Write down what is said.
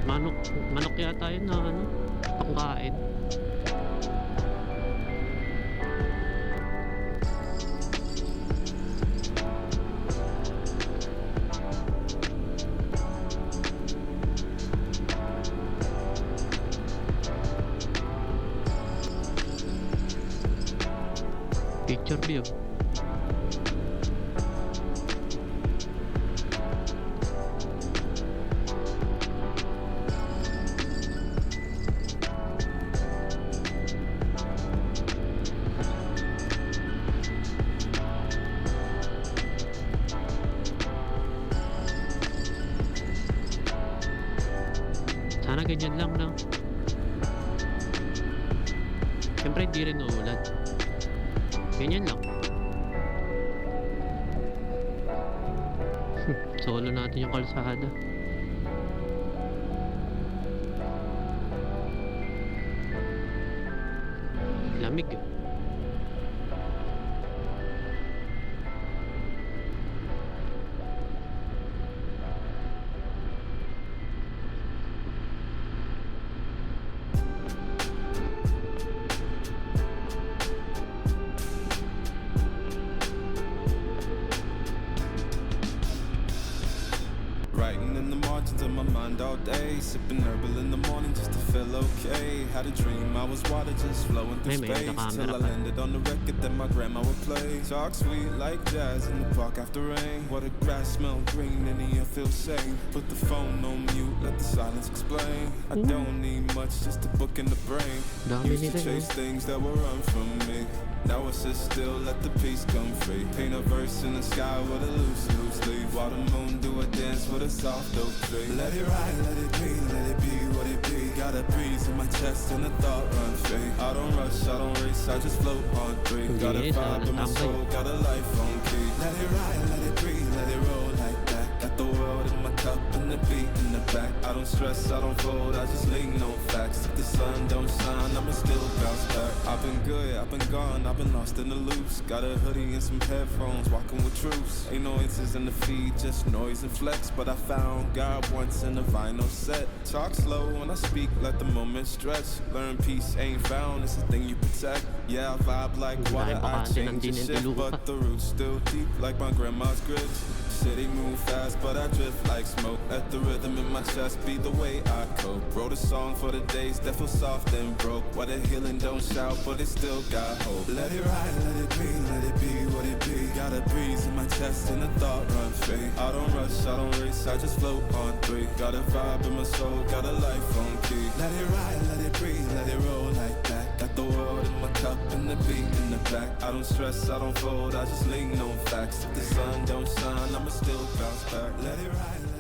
Manok, manok yata yun na ano, pangkain. Picture view. Sana ganyan lang, no? Siyempre hindi rin uulan. Ganyan lang. Solo natin yung kalsada. Lamig eh. Writing in the margins of my mind all day, sipping herbal in the morning just to feel okay. Had a dream I was water just flowing through space, till I landed on the record that my grandma would play. Talk sweet like jazz in the park after rain. What the grass smell green and the air feels sane. Put the phone on mute, let the silence explain. I don't need much, just a book in the brain. Used to chase things that would run from me. Now I sit still, let the peace come free. Paint a verse in the sky with a loose leaf. While the moon do a dance with a soft oak tree. Let it ride, let it be what it be. Got a breeze in my chest and a thought run free. I don't rush, I don't race, I just float on three. Got a vibe in my soul, got a life on key. Let it ride, let it breathe, let it roll like that. Got the world in my cup and the beat in the back. I don't stress, I don't fold, I just lean on facts. If the sun don't shine, I'ma still bounce back. I've been good, I've been gone, I've been lost in the loops. Got a hoodie and some headphones, walking with troops. Ain't no answers in the feed, just noise and flex. But I found God once in a vinyl set. Talk slow when I speak, let the moment stretch. Learn peace ain't found, it's a thing you protect. Yeah, I vibe like water, I change the shit, but the roots still deep like my grandma's grits. City move fast, but I drift like smoke. Let the rhythm in my chest be the way I cope. Wrote a song for the days that feel soft and broke. Why the healing don't shout, but it still got hope. Let it ride, let it be, let it be what it be. Got a breeze in my chest and a thought run free. I don't rush, I don't race, I just float on three. Got a vibe in my soul, got a life on key. Let it ride, let it breathe, let it roll like that. Got the world in my cup and the beat in the back. I don't stress, I don't fold, I just lean on facts. If the sun don't shine, I'ma still bounce back. Let it ride.